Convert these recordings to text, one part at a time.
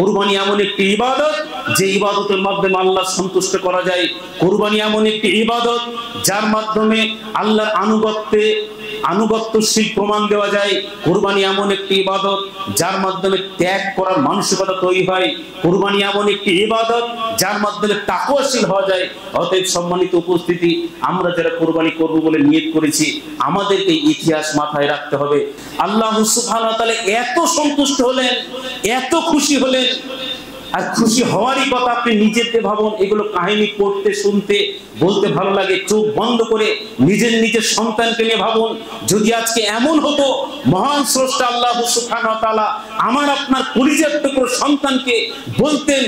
কুরবানি এমন একটি ইবাদত যে ইবাদতের মাধ্যমে আল্লাহ সন্তুষ্ট করা যায়। কুরবানি এমন একটি ইবাদত যার মাধ্যমে আল্লাহর আনুগত্যশীল প্রমাণ দেওয়া যায়। কুরবানি এমন একটি ইবাদত যার মাধ্যমে ত্যাগ করার মানসিকতা তৈরি হয়। কুরবানি এমন একটি ইবাদত যার মাধ্যমে তাকওয়াশীল হওয়া যায়। অতএব সম্মানিত উপস্থিতি, আমরা যারা কুরবানি করব বলে নিয়ত করেছি, আমাদেরকে ইতিহাস মাথায় রাখতে হবে। আল্লাহ সুবহানাহু ওয়া তাআলা এত সন্তুষ্ট হলেন, এত খুশি হলেন, আর খুশি হওয়ারই কথা আপনি নিজেতে ভাবুন। এগুলো কাহিনী পড়তে শুনতে বলতে ভালো লাগে, চোখ বন্ধ করে নিজের সন্তানকে নিয়ে ভাবুন। যদি আজকে এমন হতো, মহান স্রষ্টা আল্লাহ সুবহানাহু ওয়া তাআলা আমার আপনার কলিজার টুকরো সন্তানকে বলতেন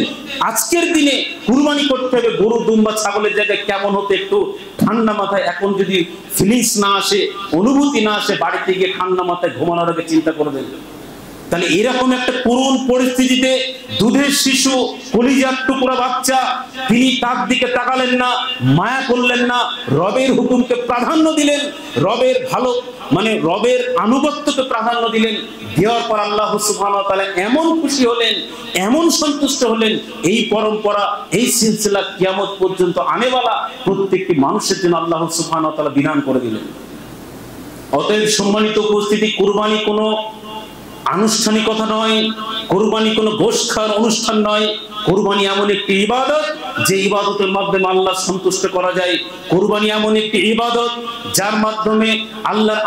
আজকের দিনে কুরবানি করতে হবে গরু, দুম্বা, ছাগলের জায়গায়, কেমন হতো একটু ঠান্ডা মাথায়। এখন যদি ফিলিংস না আসে, অনুভূতি না আসে, বাড়িতে গিয়ে ঠান্ডা মাথায় ঘুমানোর আগে চিন্তা করবেন। তাহলে এরকম একটা করুণ পরিস্থিতিতে দুধের শিশু, কলিজার টুকরা বাচ্চা, তিনি তার দিকে তাকালেন না, মায়া করলেন না, রবের হুকুমকে প্রাধান্য দিলেন, রবের রবের আনুগত্যকে প্রাধান্য দিলেন। দেওয়ার পর আল্লাহ সুবহানাহু ওয়া তাআলা এমন খুশি হলেন, এমন সন্তুষ্ট হলেন, এই পরম্পরা, এই সিলসিলা কিয়ামত পর্যন্ত আনেওয়ালা প্রত্যেকটি মানুষের জন্য আল্লাহ সুবহানাহু ওয়া তাআলা বিধান করে দিলেন। অতএব সম্মানিত উপস্থিতি, কুরবানি কোনো আনুষ্ঠানিকতা নয়, কুরবানি কোনো গোশত খাওয়ার অনুষ্ঠান নয়। কুরবানি এমন একটি ইবাদত যে ইবাদতের মাধ্যমে আল্লাহ সন্তুষ্ট করা যায়। কুরবানি এমন একটি ইবাদত যার মাধ্যমে আল্লাহর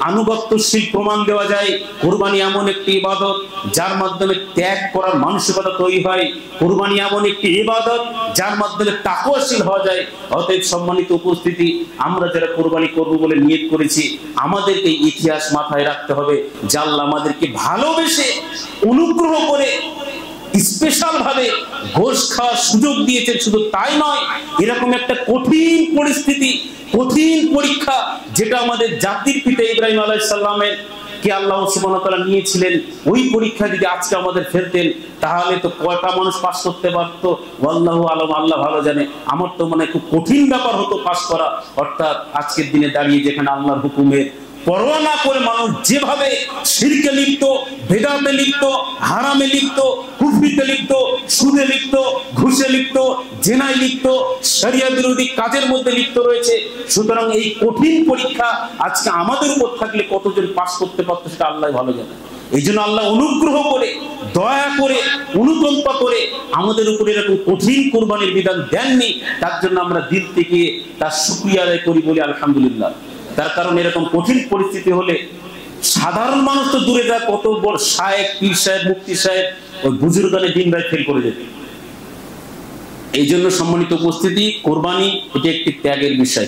আনুগত্যশীল প্রমাণ দেওয়া যায়। কুরবানি এমন একটি ইবাদত যার মাধ্যমে ত্যাগ করার মানসিকতা তৈরি হয়। কুরবানি এমন একটি ইবাদত যার মাধ্যমে তাকওয়াশীল হওয়া যায়। অতএব সম্মানিত উপস্থিতি, আমরা যারা কুরবানি করব বলে নিয়ত করেছি, আমাদেরকে ইতিহাস মাথায় রাখতে হবে যে আল্লাহ আমাদেরকে ভালোবেসে, অনুগ্রহ করে, স্পেশাল ভাবে গোশত খাওয়ার সুযোগ দিয়েছেন। শুধু তাই নয়, এরকম একটা কঠিন পরিস্থিতি, কঠিন পরীক্ষা, যেটা আমাদের জাতির পিতা ইব্রাহিম আলাইহিস সালামের কে আল্লাহ সুবহানাহু ওয়া তাআলা নিয়েছিলেন, ওই পরীক্ষা যদি আজকে আমাদের ফেলতেন, তাহলে তো কয়টা মানুষ পাস করতে পারতো আল্লাহু আলাম, আল্লাহ ভালো জানে। আমার তো মনে হয় খুব কঠিন ব্যাপার হতো পাস করা। অর্থাৎ আজকের দিনে দাঁড়িয়ে যেখানে আল্লাহর হুকুমের পরোয়া না করে মানুষ যেভাবে শিরকে লিপ্ত, বেদাতে লিপ্ত, হারামে লিপ্ত, কুফরিতে লিপ্ত, সুদে লিপ্ত, ঘুষে লিপ্ত, জেনায় লিপ্ত, শরিয়া বিরোধী কাজের মধ্যে লিপ্ত রয়েছে। সুতরাং এই কঠিন পরীক্ষা আজকে আমাদের উপর থাকলে কতজন পাস করতে পারতো সেটা আল্লাহ ভালো জানে। এই জন্য আল্লাহ অনুগ্রহ করে, দয়া করে, অনুকম্পা করে আমাদের উপরে এরকম কঠিন কুরবানির বিধান দেননি। তার জন্য আমরা দিল থেকে তার শুকরিয়া আদায় করি, বলি আলহামদুলিল্লাহ। তার কারণ এরকম কঠিন পরিস্থিতি হলে সাধারণ মানুষ তো দূরে যায়, কত বড় শায়েখ, পীর সাহেব, মুফতি সাহেব, ওই বুজুর্গানে দিন রাত ফেল করে যেত। এই জন্য সম্মানিত উপস্থিতি, কুরবানি এটা একটি ত্যাগের বিষয়।